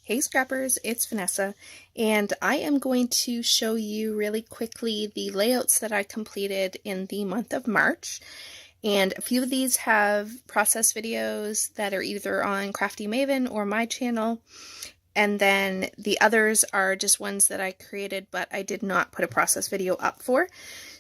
Hey scrappers, it's Vanessa, and I am going to show you really quickly the layouts that I completed in the month of March. And a few of these have process videos that are either on Crafty Maven or my channel, and then the others are just ones that I created but I did not put a process video up for.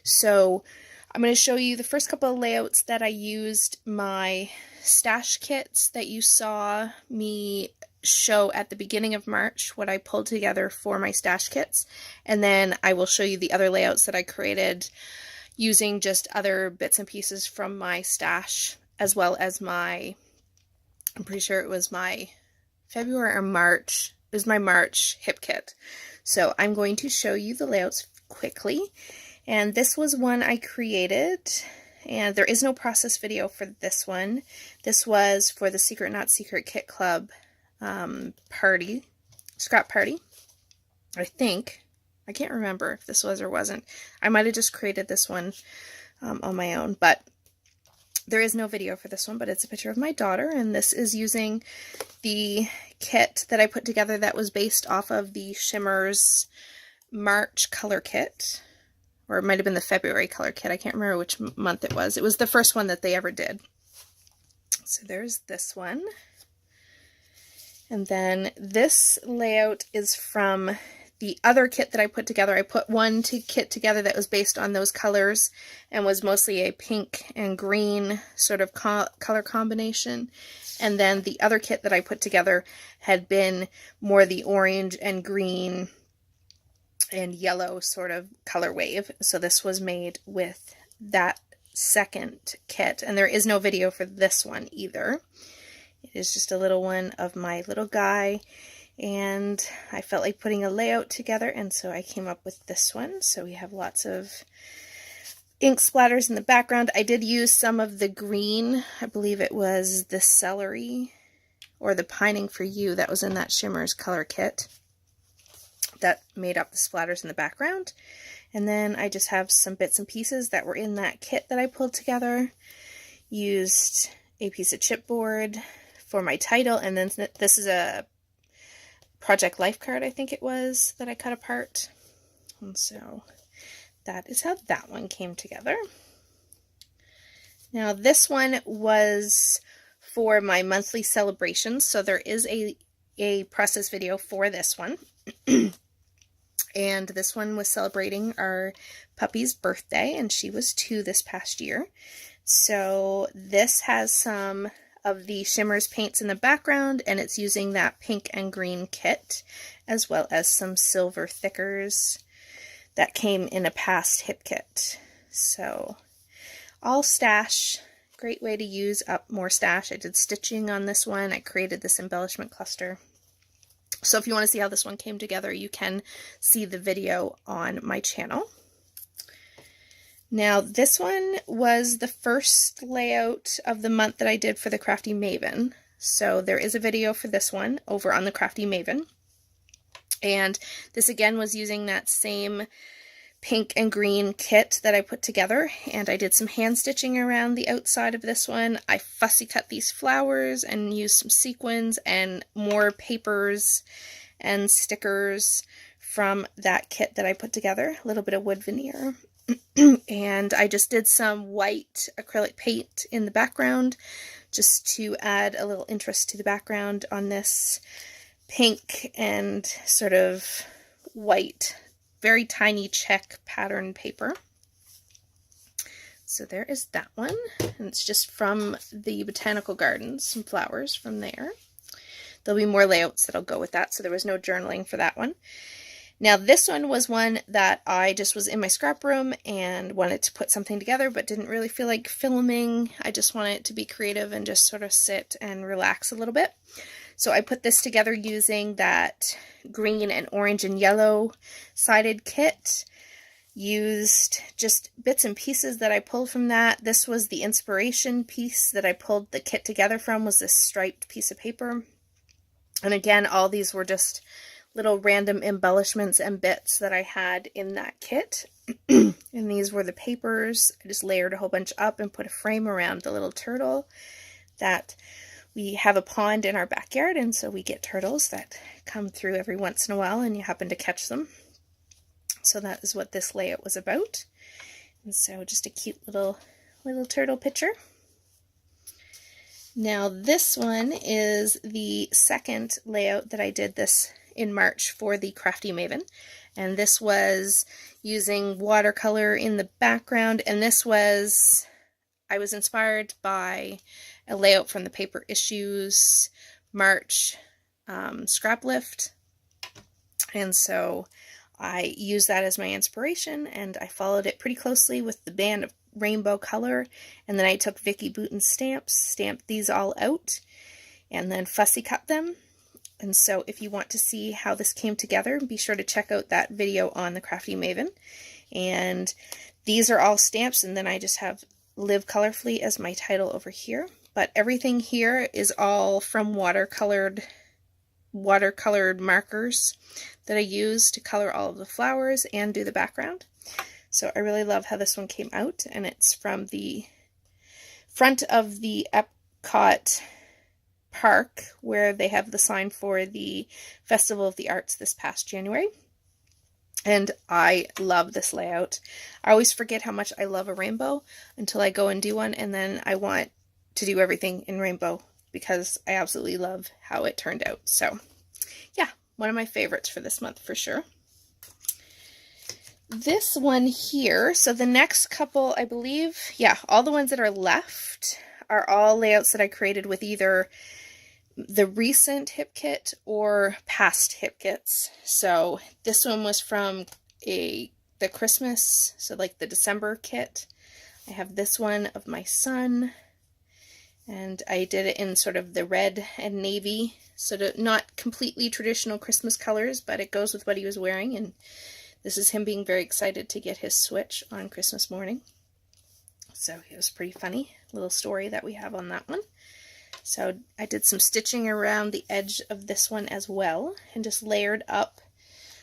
So I'm going to show you the first couple of layouts that I used my stash kits that you saw me show at the beginning of March, what I pulled together for my stash kits, and then I will show you the other layouts that I created using just other bits and pieces from my stash, as well as I'm pretty sure it was my February or March, it was my March hip kit. So I'm going to show you the layouts quickly, and this was one I created, and there is no process video for this one. This was for the Secret Not Secret Kit Club scrap party, I think. I can't remember if this was or wasn't. I might have just created this one on my own, but there is no video for this one, but it's a picture of my daughter, and this is using the kit that I put together that was based off of the Shimmers March color kit, or it might have been the February color kit. I can't remember which month it was. It was the first one that they ever did. So there's this one. And then this layout is from the other kit that I put together. I put one kit together that was based on those colors and was mostly a pink and green sort of color combination. And then the other kit that I put together had been more the orange and green and yellow sort of color wave. So this was made with that second kit. And there is no video for this one either. It is just a little one of my little guy, and I felt like putting a layout together, and so I came up with this one. So we have lots of ink splatters in the background. I did use some of the green, I believe it was the celery or the pining for you that was in that Shimmers color kit that made up the splatters in the background. And then I just have some bits and pieces that were in that kit that I pulled together. Used a piece of chipboard for my title, and then this is a Project Life card, I think it was, that I cut apart. And so that is how that one came together. Now this one was for my monthly celebrations, so there is a process video for this one. And this one was celebrating our puppy's birthday, and she was 2 this past year. So this has some of the Shimmers paints in the background, and it's using that pink and green kit, as well as some silver thickers that came in a past hip kit. So all stash, great way to use up more stash. I did stitching on this one. I created this embellishment cluster. So if you want to see how this one came together, you can see the video on my channel. Now, this one was the first layout of the month that I did for the Crafty Maven. So there is a video for this one over on the Crafty Maven. And this again was using that same pink and green kit that I put together. And I did some hand stitching around the outside of this one. I fussy cut these flowers and used some sequins and more papers and stickers from that kit that I put together. A little bit of wood veneer. And I just did some white acrylic paint in the background just to add a little interest to the background on this pink and sort of white, very tiny check pattern paper. So there is that one, and it's just from the botanical gardens, some flowers from there. There'll be more layouts that'll go with that, so there was no journaling for that one. Now this one was one that I just was in my scrap room and wanted to put something together but didn't really feel like filming. I just wanted it to be creative and just sort of sit and relax a little bit. So I put this together using that green and orange and yellow sided kit. Used just bits and pieces that I pulled from that. This was the inspiration piece that I pulled the kit together from, was this striped piece of paper. And again, all these were just little random embellishments and bits that I had in that kit. And these were the papers. I just layered a whole bunch up and put a frame around the little turtle that we have a pond in our backyard, and so we get turtles that come through every once in a while, and you happen to catch them. So that is what this layout was about. And so just a cute little turtle picture. Now this one is the second layout that I did this in March for the Crafty Maven. And this was using watercolor in the background, and this was, I was inspired by a layout from the Paper Issues March scrap lift, and so I used that as my inspiration, and I followed it pretty closely with the band of rainbow color, and then I took Vicky Bouton's stamps, stamped these all out, and then fussy cut them. And so if you want to see how this came together, be sure to check out that video on the Crafty Maven. And these are all stamps, and then I just have Live Colorfully as my title over here. But everything here is all from watercolored markers that I use to color all of the flowers and do the background. So I really love how this one came out, and it's from the front of the Epcot Park, where they have the sign for the Festival of the Arts this past January. And I love this layout. I always forget how much I love a rainbow until I go and do one, and then I want to do everything in rainbow because I absolutely love how it turned out. So yeah, one of my favorites for this month for sure. This one here, so the next couple, I believe, yeah, all the ones that are left are all layouts that I created with either the recent hip kit or past hip kits. So this one was from the Christmas, so like the December kit. I have this one of my son, and I did it in sort of the red and navy, sort of not completely traditional Christmas colors, but it goes with what he was wearing, and this is him being very excited to get his Switch on Christmas morning. So it was pretty funny little story that we have on that one. So I did some stitching around the edge of this one as well, and just layered up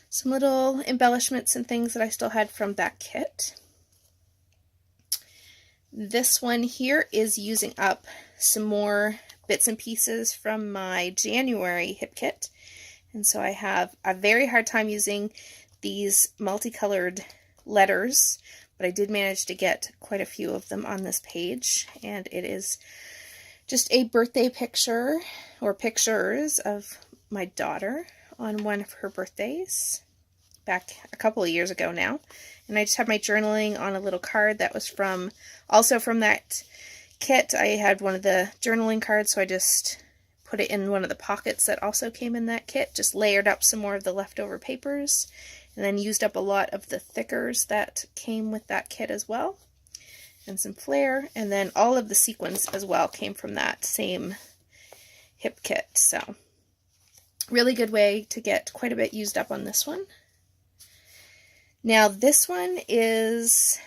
some little embellishments and things that I still had from that kit. This one here is using up some more bits and pieces from my January hip kit, and so I have a very hard time using these multicolored letters, but I did manage to get quite a few of them on this page, and it is just a birthday picture, or pictures, of my daughter on one of her birthdays back a couple of years ago now. And I just have my journaling on a little card that was also from that kit. I had one of the journaling cards, so I just put it in one of the pockets that also came in that kit, just layered up some more of the leftover papers, and then used up a lot of the thickers that came with that kit as well, and some flair, and then all of the sequins as well came from that same hip kit. So really good way to get quite a bit used up on this one. Now this one is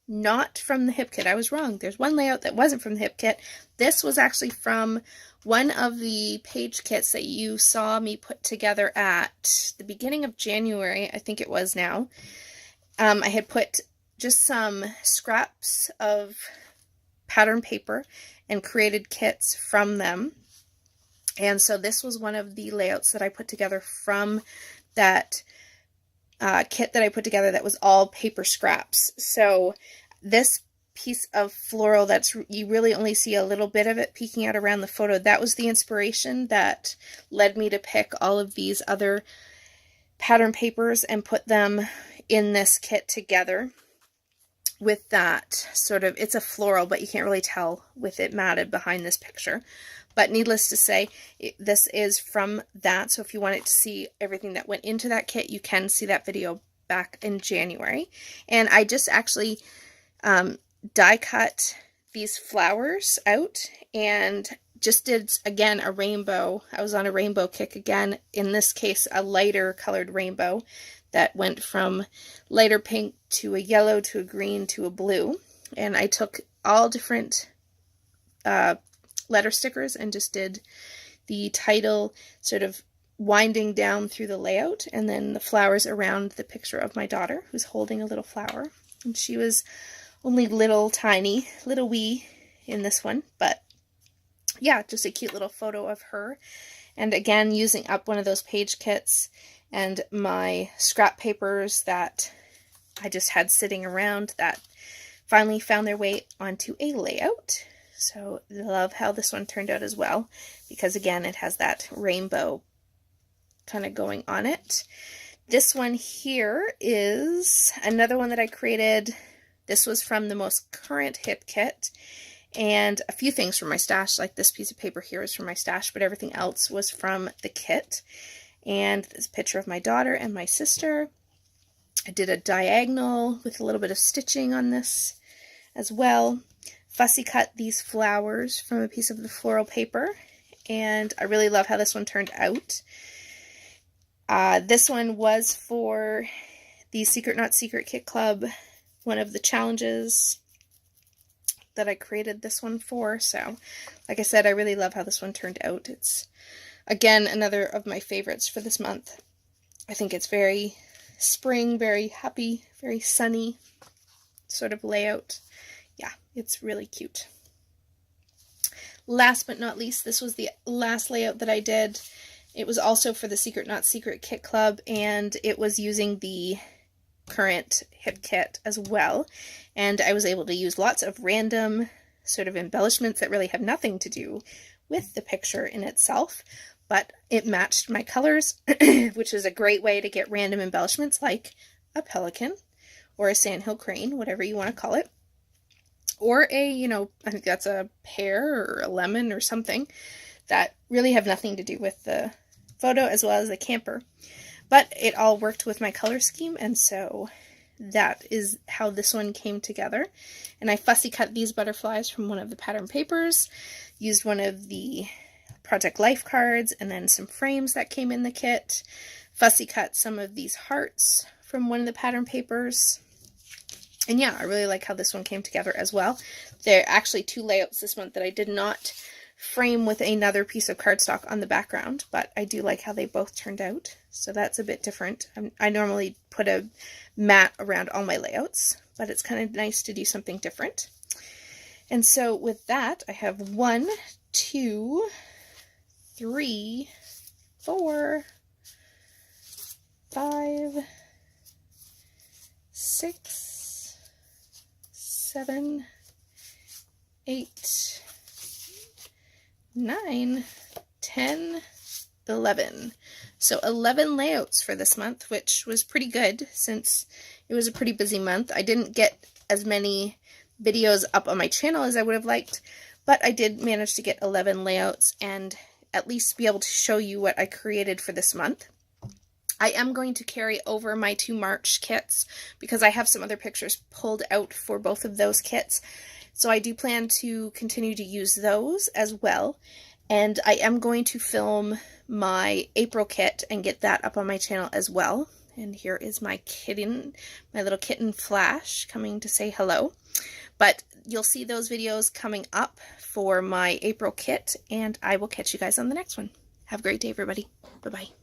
not from the hip kit. I was wrong. There's one layout that wasn't from the hip kit. This was actually from one of the page kits that you saw me put together at the beginning of January, I think it was now. I had put just some scraps of pattern paper and created kits from them. And so this was one of the layouts that I put together from that kit that I put together that was all paper scraps. So this piece of floral you really only see a little bit of it peeking out around the photo, that was the inspiration that led me to pick all of these other pattern papers and put them in this kit together with that sort of, it's a floral, but you can't really tell with it matted behind this picture. But needless to say, this is from that, so if you wanted to see everything that went into that kit, you can see that video back in January. And I just actually die cut these flowers out and just did, again, a rainbow. I was on a rainbow kick again, in this case a lighter colored rainbow that went from lighter pink to a yellow to a green to a blue. And I took all different letter stickers and just did the title sort of winding down through the layout, and then the flowers around the picture of my daughter who's holding a little flower. And she was only little tiny, little wee in this one, but yeah, just a cute little photo of her. And again, using up one of those page kits and my scrap papers that I just had sitting around that finally found their way onto a layout. So I love how this one turned out as well, because again, it has that rainbow kind of going on it. This one here is another one that I created. This was from the most current hit kit, and a few things from my stash, like this piece of paper here is from my stash, but everything else was from the kit. And this picture of my daughter and my sister. I did a diagonal with a little bit of stitching on this as well. Fussy cut these flowers from a piece of the floral paper, and I really love how this one turned out. This one was for the Secret Not Secret Kit Club, one of the challenges that I created this one for. So, like I said, I really love how this one turned out. It's, again, another of my favorites for this month. I think it's very spring, very happy, very sunny sort of layout. Yeah, it's really cute. Last but not least, this was the last layout that I did. It was also for the Secret Not Secret Kit Club, and it was using the current hit kit as well. And I was able to use lots of random sort of embellishments that really have nothing to do with the picture in itself, but it matched my colors, which is a great way to get random embellishments like a pelican or a sandhill crane, whatever you want to call it. Or a, you know, I think that's a pear or a lemon or something that really have nothing to do with the photo as well as the camper. But it all worked with my color scheme, and so that is how this one came together. And I fussy cut these butterflies from one of the pattern papers, used one of the Project Life cards, and then some frames that came in the kit. Fussy cut some of these hearts from one of the pattern papers. And yeah, I really like how this one came together as well. There are actually two layouts this month that I did not frame with another piece of cardstock on the background, but I do like how they both turned out. So that's a bit different. I normally put a mat around all my layouts, but it's kind of nice to do something different. And so with that, I have 1, 2, 3, 4, 5, 6, 7, 8, 9, 10, 11. So 11 layouts for this month, which was pretty good since it was a pretty busy month. I didn't get as many videos up on my channel as I would have liked, but I did manage to get 11 layouts and at least be able to show you what I created for this month. I am going to carry over my 2 March kits because I have some other pictures pulled out for both of those kits. So I do plan to continue to use those as well. And I am going to film my April kit and get that up on my channel as well. And here is my kitten, my little kitten Flash coming to say hello. But you'll see those videos coming up for my April kit, and I will catch you guys on the next one. Have a great day, everybody. Bye-bye.